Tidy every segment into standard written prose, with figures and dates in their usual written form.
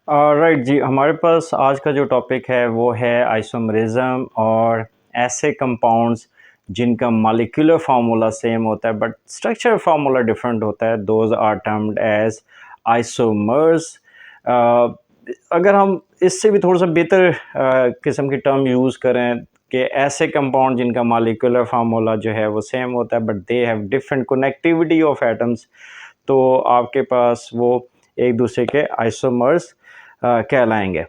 Right जी, हमारे पास आज का जो टॉपिक है वो है आइसोमरिज्म और ऐसे कंपाउंड्स जिनका मॉलिक्यूलर फार्मूला सेम होता है बट स्ट्रक्चर फार्मूला डिफरेंट होता है। Those are termed as isomers. अगर हम इससे भी थोड़ा सा बेहतर किस्म की टर्म यूज़ करें कि ऐसे कंपाउंड जिनका मॉलिक्यूलर फार्मूला जो है वो सेम होता है but they have different connectivity of atoms, तो आपके पास वो एक दूसरे के आइसोमर्स कहलाएंगे।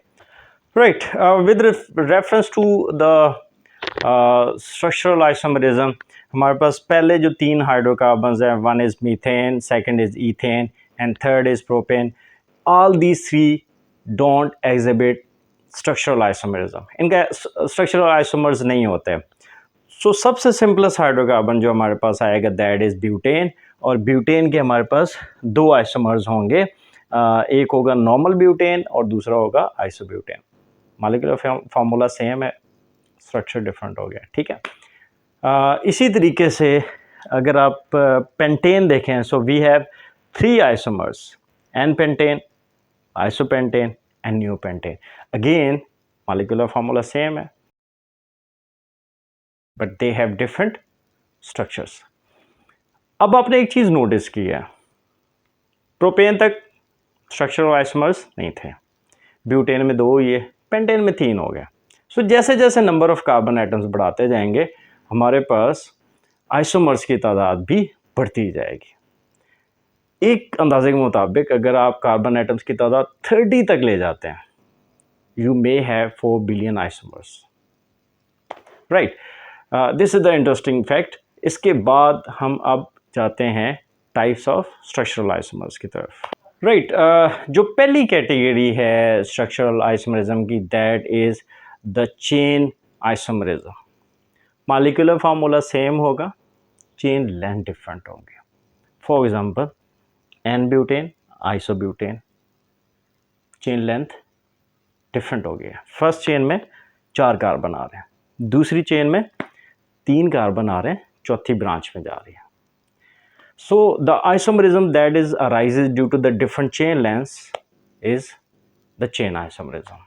Right, with reference to the structural isomerism, हमारे पास पहले जो 3 हाइड्रोकार्बन्स हैं, one is methane, second is ethane and third is propane. All these 3 don't exhibit structural isomerism, इनका स्ट्रक्चरल आइसोमर्स नहीं होते। सो सबसे सिंपलेस्ट हाइड्रोकार्बन जो हमारे पास आएगा दैट इज़ ब्यूटेन, और ब्यूटेन के हमारे पास 2 आइसोमर्स होंगे। एक होगा नॉर्मल ब्यूटेन और दूसरा होगा आइसोब्यूटेन। मॉलिक्यूलर फार्मूला सेम है, स्ट्रक्चर डिफरेंट हो गया, ठीक है। इसी तरीके से अगर आप पेंटेन देखें, so we have 3 isomers, N pentane, isopentane and neopentane. Again molecular formula same है but they have different structures. अब आपने एक चीज़ नोटिस की है, प्रोपेन तक स्ट्रक्चरल आइसोमर्स नहीं थे, ब्यूटेन में 2 हुए, पेंटेन में 3 हो गए। सो जैसे जैसे नंबर ऑफ कार्बन एटम्स बढ़ाते जाएंगे हमारे पास आइसोमर्स की तादाद भी बढ़ती जाएगी। एक अंदाजे के मुताबिक अगर आप कार्बन एटम्स की तादाद 30 तक ले जाते हैं, you may have 4 billion isomers. Right, this is the interesting fact. इसके बाद हम अब जाते हैं टाइप्स ऑफ स्ट्रक्चरल आइसोमर्स की तरफ। राइट, जो पहली कैटेगरी है स्ट्रक्चरल आइसोमरिज्म की, that is the chain isomerism. Molecular formula same होगा, चेन लेंथ डिफरेंट होंगे। For example n butane, isobutane, chain length different हो गया। फर्स्ट चेन में 4 कार्बन आ रहे हैं, दूसरी चेन में 3 कार्बन आ रहे हैं, चौथी ब्रांच में जा रही है। So the isomerism that is arises due to the different chain lengths is the chain isomerism.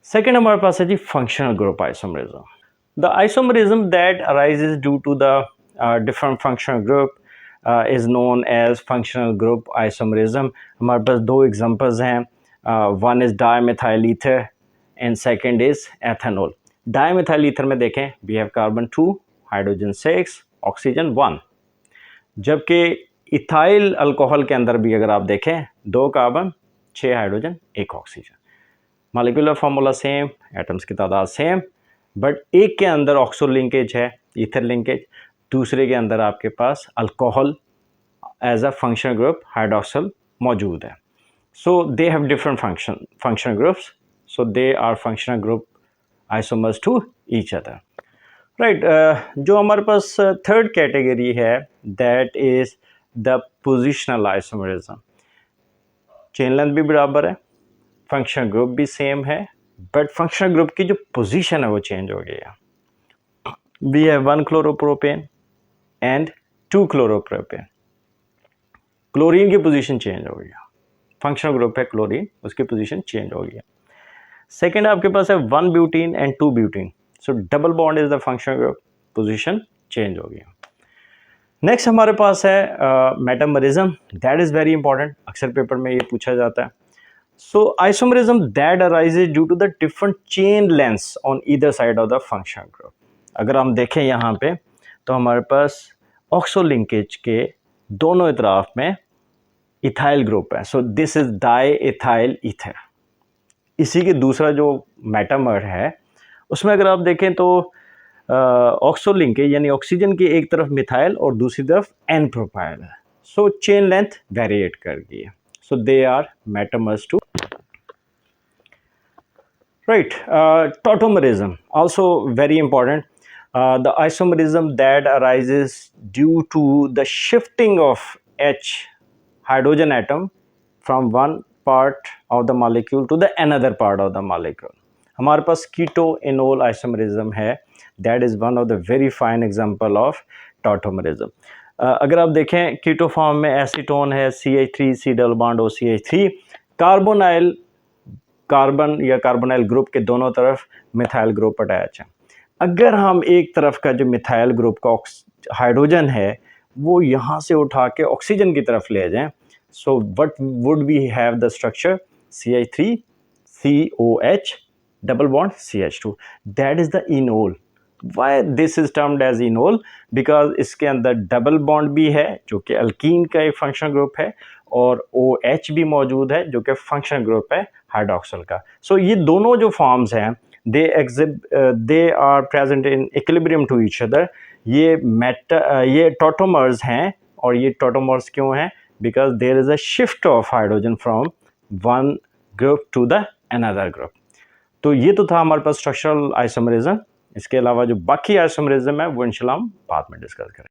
Second हमारे पास है जी functional group isomerism. The isomerism that arises due to the different functional group is known as functional group isomerism. हमारे पास 2 examples हैं, one is dimethyl ether and second is ethanol. Dimethyl ether में देखें we have carbon 2, hydrogen 6, oxygen 1. जबकि ethyl alcohol के अंदर भी अगर आप देखें 2 carbon, 6 hydrogen, 1 oxygen. Molecular formula same, atoms की तादाद सेम, बट एक के अंदर ऑक्सो लिंकेज है, ईथर लिंकेज, दूसरे के अंदर आपके पास alcohol as a functional group hydroxyl मौजूद है। So they have different functional groups, so they are functional group isomers to each other. Right, जो हमारे पास थर्ड कैटेगरी है that is the positional isomerism. Chain length भी बराबर है, functional group भी सेम है, बट फंक्शनल ग्रुप की जो पोजीशन है वो चेंज हो गई है। We have 1 chloropropane and 2 chloropropane. Chlorine की पोजीशन चेंज हो गई है, फंक्शनल ग्रुप है क्लोरीन, उसकी पोजीशन चेंज हो गई है। सेकेंड आपके पास है 1 butene and 2 butene, so double bond is the functional group, position change हो गया। नेक्स्ट हमारे पास है metamerism, that is very important, अक्सर पेपर में ये पूछा जाता है। So isomerism that arises due to the different chain lengths on either side of the functional group. अगर हम देखें यहाँ पे तो हमारे पास ऑक्सो लिंकेज के दोनों इतराफ में इथाइल ग्रुप है, so this is di ethyl ether. इसी के दूसरा जो मेटामर है उसमें अगर आप देखें तो ऑक्सो लिंकेज यानी ऑक्सीजन की एक तरफ मिथाइल और दूसरी तरफ एन प्रोपाइल है, सो चेन लेंथ वेरिएट कर गई है, so they are metamers too. Right, tautomerism also very important. The isomerism that arises due to the shifting of H hydrogen atom from one part of the molecule to the another part of the molecule. हमारे पास keto-enol isomerism है, that is one of the very fine example of tautomerism. अगर आप देखें कीटो form में acetone है CH3 C double bond OCH3, carbonyl carbon या carbonyl group के दोनों तरफ मिथाइल ग्रुप अटैच है। अगर हम एक तरफ का जो मिथाइल ग्रुप का हाइड्रोजन है वो यहाँ से उठा के ऑक्सीजन की तरफ ले जाएं, so what would we have the structure CH3 COH double bond CH2, that is the enol. Why this is termed as enol? Because इसके अंदर डबल बॉन्ड भी है जो कि अल्कीन का एक फंक्शनल ग्रुप है, और OH भी मौजूद है जो कि फंक्शनल ग्रुप है हाइड्रोक्सिल का। सो ये दोनों जो फॉर्म्स हैं they are present in equilibrium to each other. ये टॉटोमर्स हैं, और ये टॉटोमर्स क्यों हैं? Because there is a shift of hydrogen from one group to the another group. तो ये तो था हमारे पास स्ट्रक्चरल आइसोमरिज्म। इसके अलावा जो बाकी आइसोमरिज्म है वो इंशाल्लाह हम बाद में डिस्कस करेंगे।